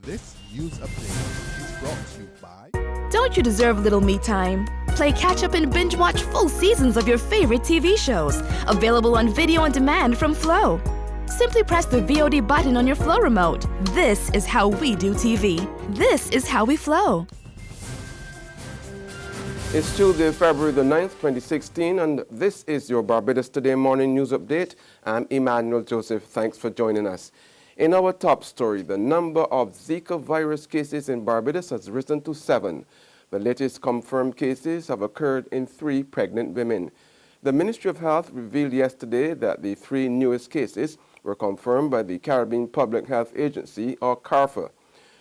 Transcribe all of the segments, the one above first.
This news update is brought to you by... Don't you deserve a little me time? Play catch up and binge watch full seasons of your favorite TV shows. Available on video on demand from Flow. Simply press the VOD button on your Flow remote. This is how we do TV. This is how we flow. It's Tuesday, February the 9th, 2016, and this is your Barbados Today morning news update. I'm Emmanuel Joseph. Thanks for joining us. In our top story, the number of Zika virus cases in Barbados has risen to 7. The latest confirmed cases have occurred in 3 pregnant women. The Ministry of Health revealed yesterday that the 3 newest cases were confirmed by the Caribbean Public Health Agency, or CARPHA.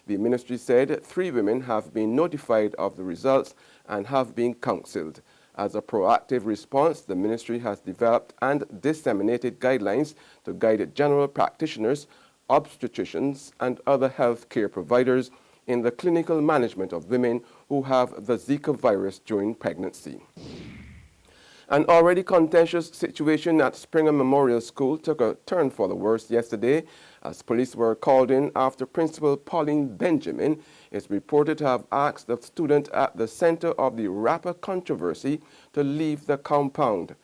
The ministry said 3 women have been notified of the results and have been counseled. As a proactive response, the ministry has developed and disseminated guidelines to guide general practitioners, obstetricians, and other health care providers in the clinical management of women who have the Zika virus during pregnancy. An already contentious situation at Springer Memorial School took a turn for the worse yesterday as police were called in after Principal Pauline Benjamin is reported to have asked the student at the center of the rapper controversy to leave the compound.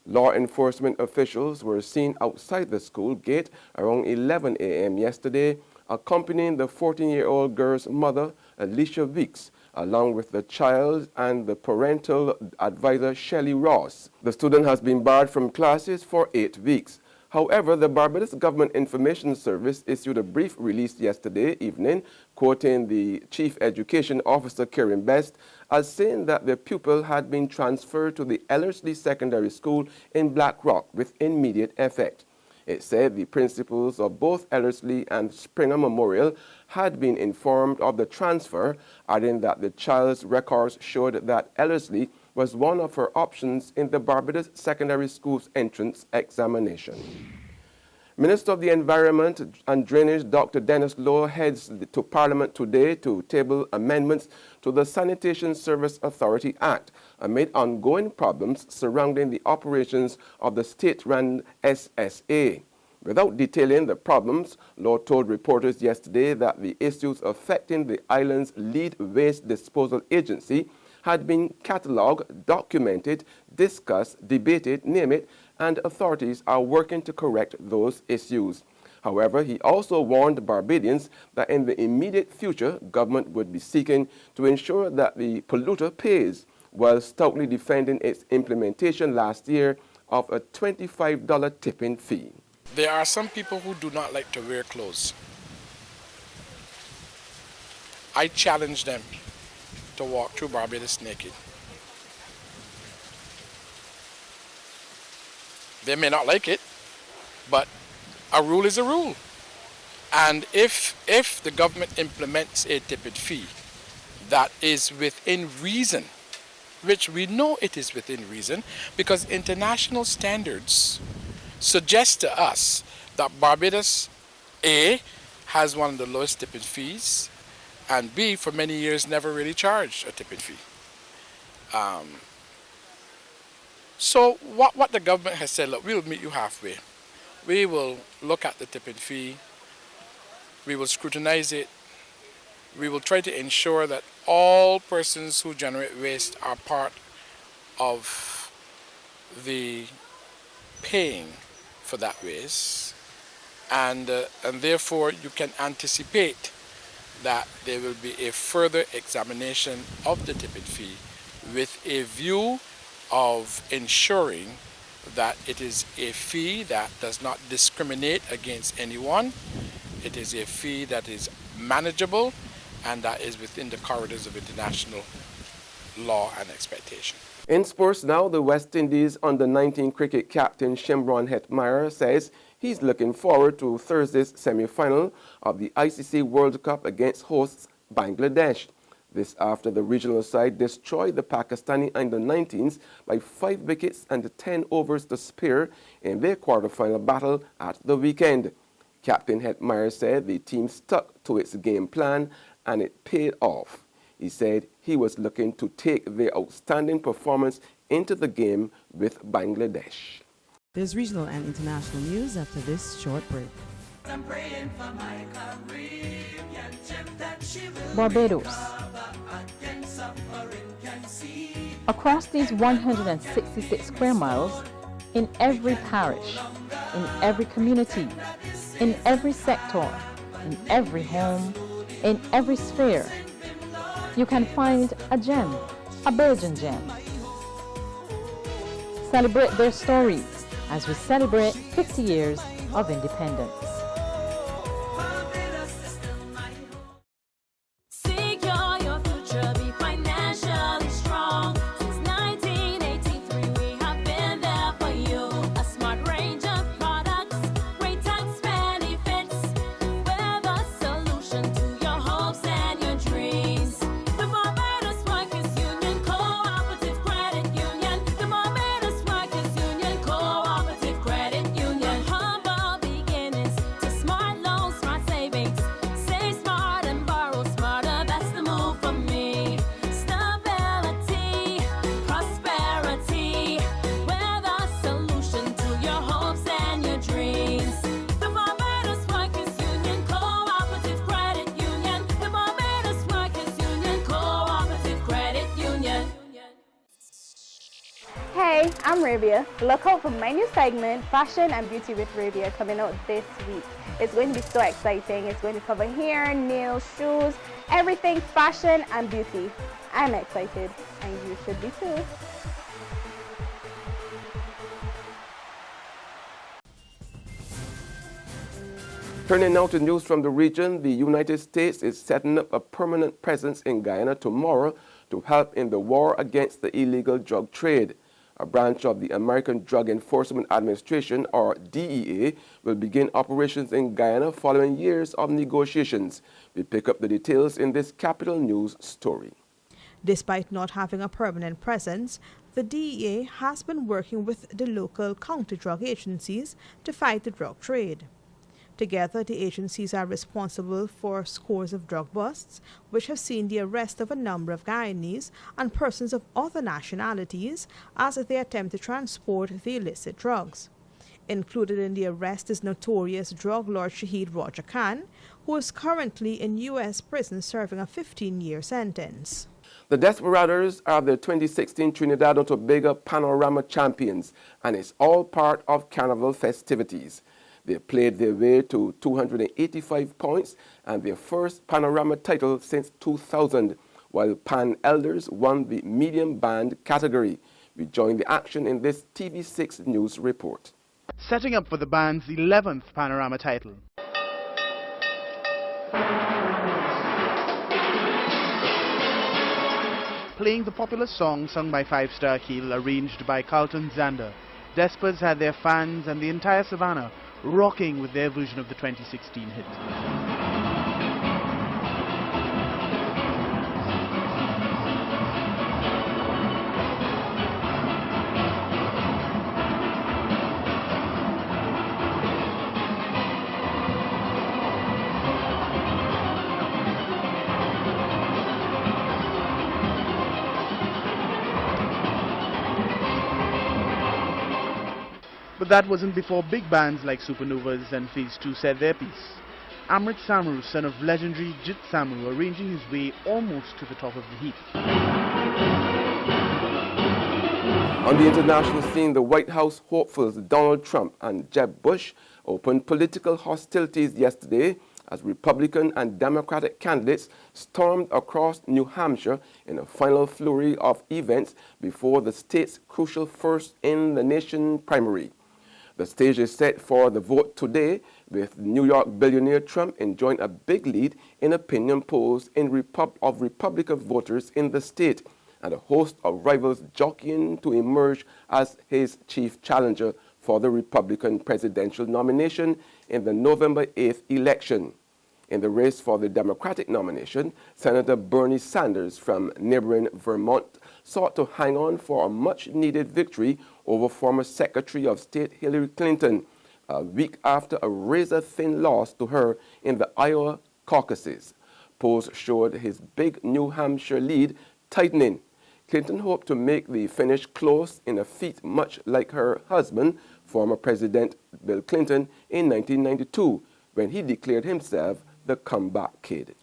Law enforcement officials were seen outside the school gate around 11 a.m. yesterday, accompanying the 14-year-old girl's mother, Alicia Weeks, along with the child and the parental advisor, Shelley Ross. The student has been barred from classes for 8 weeks. However, the Barbados Government Information Service issued a brief release yesterday evening, quoting the Chief Education Officer, Karen Best, as saying that the pupil had been transferred to the Ellerslie Secondary School in Black Rock with immediate effect. It said the principals of both Ellerslie and Springer Memorial had been informed of the transfer, adding that the child's records showed that Ellerslie was one of her options in the Barbados Secondary School's entrance examination. Minister of the Environment and Drainage, Dr. Dennis Lowe, heads to Parliament today to table amendments to the Sanitation Service Authority Act amid ongoing problems surrounding the operations of the state-run SSA. Without detailing the problems, Lowe told reporters yesterday that the issues affecting the island's lead waste disposal agency had been catalogued, documented, discussed, debated, name it, and authorities are working to correct those issues. However, he also warned Barbadians that in the immediate future, government would be seeking to ensure that the polluter pays, while stoutly defending its implementation last year of a $25 tipping fee. There are some people who do not like to wear clothes. I challenge them to walk through Barbados naked. They may not like it, but a rule is a rule. And if the government implements a tipping fee that is within reason, which we know it is within reason, because international standards suggest to us that Barbados, A, has one of the lowest tipping fees, and B, for many years never really charged a tipping fee. So what the government has said, look, we'll meet you halfway. We will look at the tipping fee, we will scrutinize it, we will try to ensure that all persons who generate waste are part of the paying for that waste, and therefore you can anticipate that there will be a further examination of the tipping fee with a view of ensuring that it is a fee that does not discriminate against anyone. It is a fee that is manageable and that is within the corridors of international law and expectation. In sports now, the West Indies under-19 cricket captain Shimron Hetmyer says he's looking forward to Thursday's semi-final of the ICC World Cup against hosts Bangladesh. This after the regional side destroyed the Pakistani under-19s by 5 wickets and 10 overs to spare in their quarter-final battle at the weekend. Captain Hetmyer said the team stuck to its game plan and it paid off. He said he was looking to take their outstanding performance into the game with Bangladesh. There's regional and international news after this short break. I'm praying for my Caribbean Barbados. Across these 166 square miles, in every parish, in every community, in every sector, in every home, in every sphere, you can find a gem, a Belgian gem. Celebrate their stories as we celebrate 50 years of independence. Hey, I'm Rabia. Look out for my new segment, Fashion and Beauty with Rabia, coming out this week. It's going to be so exciting. It's going to cover hair, nails, shoes, everything fashion and beauty. I'm excited, and you should be too. Turning now to news from the region, the United States is setting up a permanent presence in Guyana tomorrow to help in the war against the illegal drug trade. A branch of the American Drug Enforcement Administration, or DEA, will begin operations in Guyana following years of negotiations. We pick up the details in this Capital News story. Despite not having a permanent presence, the DEA has been working with the local counter-drug agencies to fight the drug trade. Together, the agencies are responsible for scores of drug busts, which have seen the arrest of a number of Guyanese and persons of other nationalities as they attempt to transport the illicit drugs. Included in the arrest is notorious drug lord Shahid Roger Khan, who is currently in U.S. prison serving a 15-year sentence. The Desperados are the 2016 Trinidad and Tobago Panorama champions, and it's all part of Carnival festivities. They played their way to 285 points and their first Panorama title since 2000, while Pan Elders won the medium band category. We join the action in this TV6 News report. Setting up for the band's 11th Panorama title. Playing the popular song sung by Five Star Keel, arranged by Carlton Zander, Despers had their fans and the entire savannah rocking with their version of the 2016 hit. But that wasn't before big bands like Supernovas and Phase 2 said their piece. Amrit Samru, son of legendary Jit Samru, arranging his way almost to the top of the heap. On the international scene, the White House hopefuls Donald Trump and Jeb Bush opened political hostilities yesterday as Republican and Democratic candidates stormed across New Hampshire in a final flurry of events before the state's crucial first-in-the-nation primary. The stage is set for the vote today, with New York billionaire Trump enjoying a big lead in opinion polls of Republican voters in the state, and a host of rivals jockeying to emerge as his chief challenger for the Republican presidential nomination in the November 8th election. In the race for the Democratic nomination, Senator Bernie Sanders from neighboring Vermont sought to hang on for a much-needed victory over former Secretary of State Hillary Clinton, a week after a razor-thin loss to her in the Iowa caucuses. Polls showed his big New Hampshire lead tightening. Clinton hoped to make the finish close in a feat much like her husband, former President Bill Clinton, in 1992, when he declared himself the comeback kid.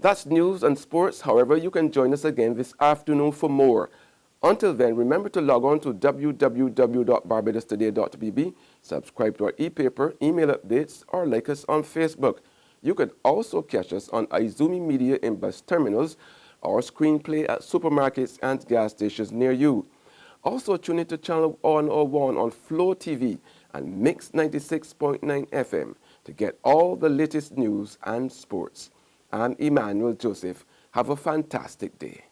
That's news and sports. However, you can join us again this afternoon for more. Until then, remember to log on to www.barbadostoday.bb, subscribe to our e-paper, email updates, or like us on Facebook. You could also catch us on Izumi Media in bus terminals or Screenplay at supermarkets and gas stations near you. Also tune into Channel 101 on Flow TV and Mix 96.9 FM to get all the latest news and sports. I'm Emmanuel Joseph. Have a fantastic day.